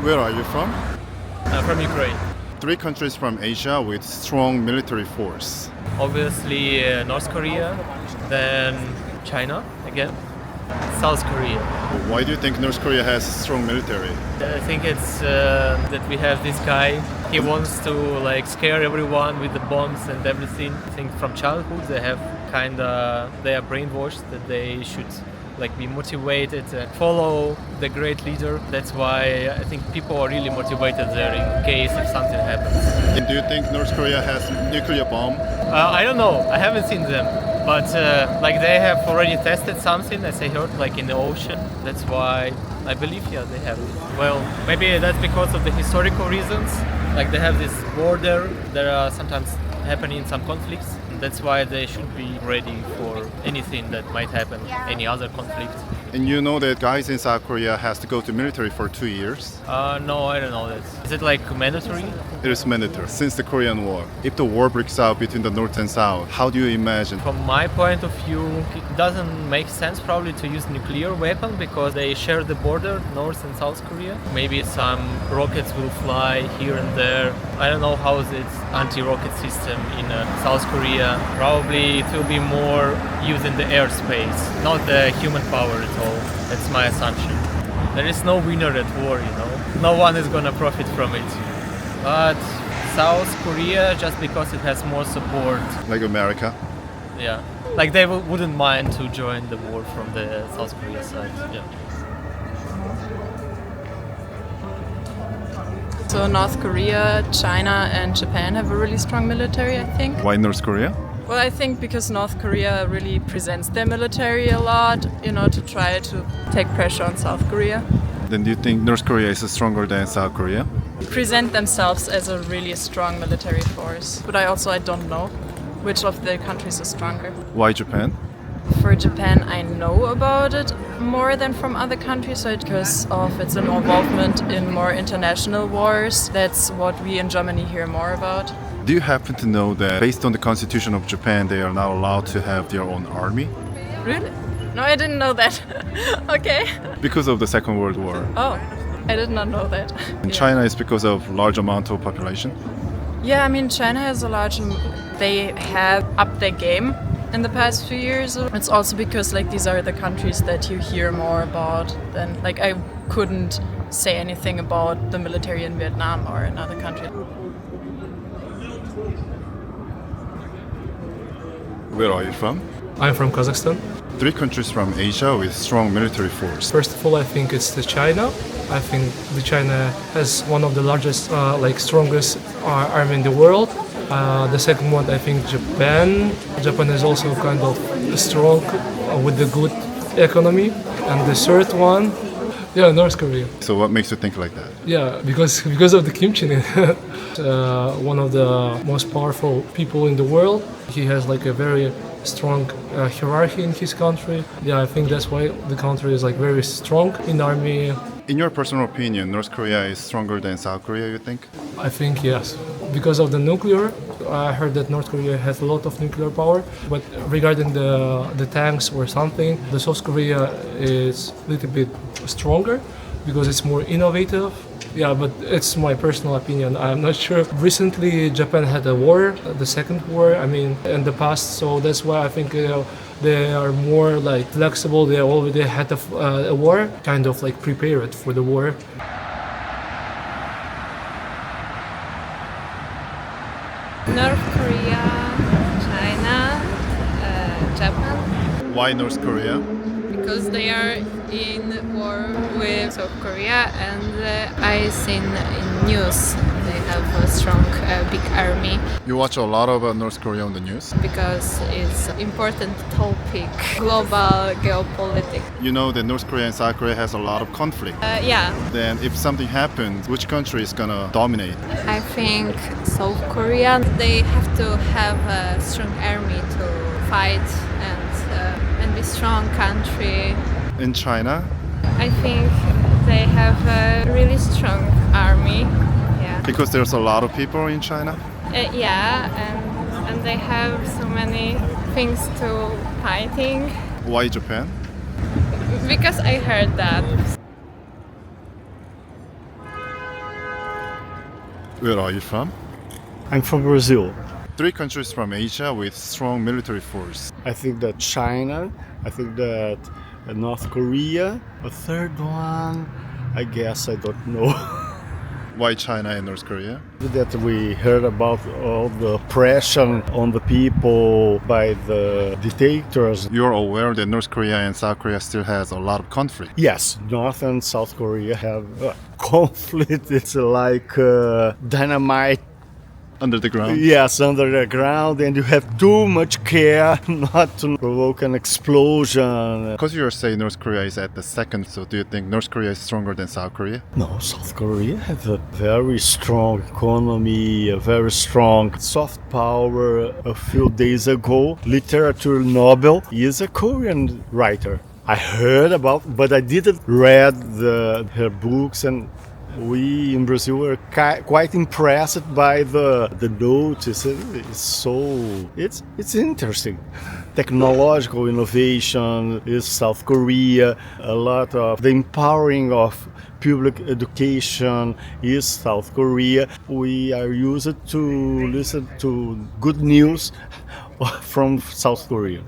Where are you from? From Ukraine. 3 countries from Asia with strong military force. Obviously, North Korea, then China again, South Korea. Why do you think North Korea has strong military? I think it's that we have this guy. He wants to scare everyone with the bombs and everything. I think from childhood they are brainwashed that they should be motivated and follow the great leader. That's why I think people are really motivated there in case if something happens. And do you think North Korea has nuclear bomb? I don't know. I haven't seen them, but they have already tested something, as I heard, in the ocean. That's why I believe they have. Well, maybe that's because of the historical reasons. They have this border. There are sometimes happening some conflicts. That's why they should be ready for anything that might happen, any other conflict. And you know that guys in South Korea has to go to military for 2 years? No, I don't know that. Is it mandatory? It is mandatory since the Korean War. If the war breaks out between the North and South, how do you imagine? From my point of view, it doesn't make sense probably to use nuclear weapon because they share the border, North and South Korea. Maybe some rockets will fly here and there. I don't know how is it anti-rocket system in South Korea. Probably it will be more used in the airspace, not the human power at all. That's my assumption. There is no winner at war, No one is gonna profit from it. But South Korea, just because it has more support. Like America? Yeah. They wouldn't mind to join the war from the South Korea side. Yeah. So North Korea, China and Japan have a really strong military, I think. Why North Korea? Well, I think because North Korea really presents their military a lot, to try to take pressure on South Korea. Then do you think North Korea is stronger than South Korea? Present themselves as a really strong military force. But I don't know which of the countries is stronger. Why Japan? For Japan, I know about it more than from other countries because of its involvement in more international wars. That's what we in Germany hear more about. Do you happen to know that based on the constitution of Japan, they are not allowed to have their own army? Really? No, I didn't know that. Okay. Because of the Second World War. Oh, I did not know that. In China, it's because of large amount of population? Yeah, China has they have upped their game in the past few years. It's also because these are the countries that you hear more about than I couldn't say anything about the military in Vietnam or another country. Where are you from? I'm from Kazakhstan. 3 countries from Asia with strong military force. First of all, I think it's China. I think China has one of the largest, strongest army in the world. The second one, I think Japan. Japan is also kind of strong with the good economy. And the third one, North Korea. So what makes you think like that? Yeah, because of the Kim Jong-un. One of the most powerful people in the world. He has a very strong hierarchy in his country. Yeah, I think that's why the country is very strong in army. In your personal opinion, North Korea is stronger than South Korea, you think? I think yes. Because of the nuclear, I heard that North Korea has a lot of nuclear power. But regarding the tanks or something, the South Korea is a little bit stronger because it's more innovative. Yeah, but it's my personal opinion. I'm not sure. Recently, Japan had a war, the second war, in the past. So that's why I think they are more flexible. They already had a war, kind of prepared for the war. North Korea, China, Japan. Why North Korea? Because they are in war with South Korea, and I seen in news they have a strong, big army. You watch a lot of North Korea on the news? Because it's important topic, global geopolitics. You know that North Korea and South Korea has a lot of conflict. Yeah. Then if something happens, which country is gonna dominate? I think South Korea, they have to have a strong army to fight and be strong country. In China? I think they have a really strong army. Yeah. Because there's a lot of people in China? Yeah, and they have so many things to fighting. Why Japan? Because I heard that. Where are you from? I'm from Brazil. 3 countries from Asia with strong military force. I think that China, I think that North Korea. A third one, I guess I don't know. Why China and North Korea? That we heard about all the oppression on the people by the dictators. You're aware that North Korea and South Korea still has a lot of conflict. Yes, North and South Korea have a conflict. It's like dynamite. Under the ground? Yes, under the ground, and you have too much care not to provoke an explosion. Because you're saying North Korea is at the second, so do you think North Korea is stronger than South Korea? No, South Korea has a very strong economy, a very strong soft power. A few days ago, literature Nobel is a Korean writer. I heard about, but I didn't read her books, and we in Brazil were quite impressed by the notice. It's interesting. Technological innovation is South Korea. A lot of the empowering of public education is South Korea. We are used to listen to good news from South Korea.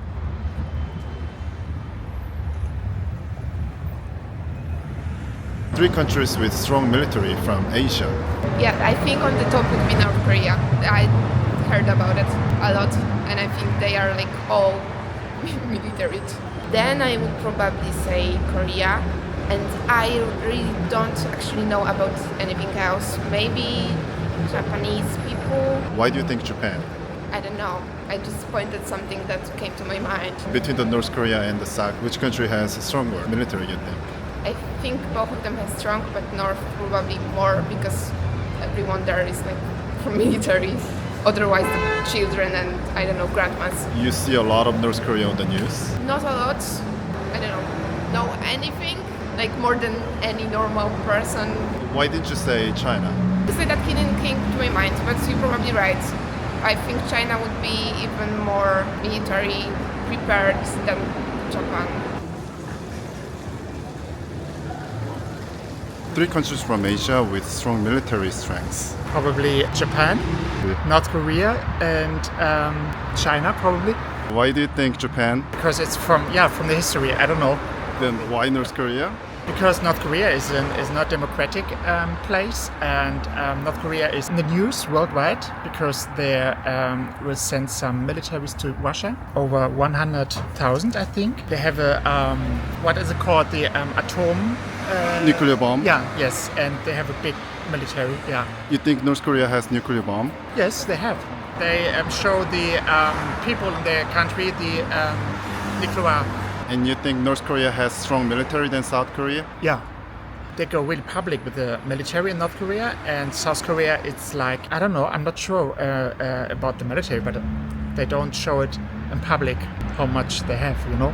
Three countries with strong military from Asia. Yeah, I think on the top would be North Korea. I heard about it a lot, and I think they are like all military. Then I would probably say Korea, and I really don't actually know about anything else. Maybe Japanese people. Why do you think Japan? I don't know. I just pointed something that came to my mind. Between the North Korea and the South, which country has a stronger military, you think? I think both of them have strong, but North probably more because everyone there is like from military. Otherwise, the children and I don't know grandmas. You see a lot of North Korea on the news. Not a lot. I don't know anything like more than any normal person. Why didn't you say China? Say that didn't came to my mind, but you're probably right. I think China would be even more military prepared than Japan. 3 countries from Asia with strong military strengths. Probably Japan, North Korea, and China probably, Why do you think Japan? because it's from the history. I don't know, Then why North Korea? because North Korea is not democratic place, and North Korea is in the news worldwide because they will send some militaries to Russia, over 100,000 I think. They have a what is it called, the atom. Nuclear bomb? Yeah, yes, and they have a big military. Yeah. You think North Korea has nuclear bomb? Yes, they have. They show the people in their country the nuclear. And you think North Korea has strong military than South Korea? Yeah. They go really public with the military in North Korea, and South Korea, it's like, I don't know, I'm not sure about the military, but they don't show it in public how much they have, you know?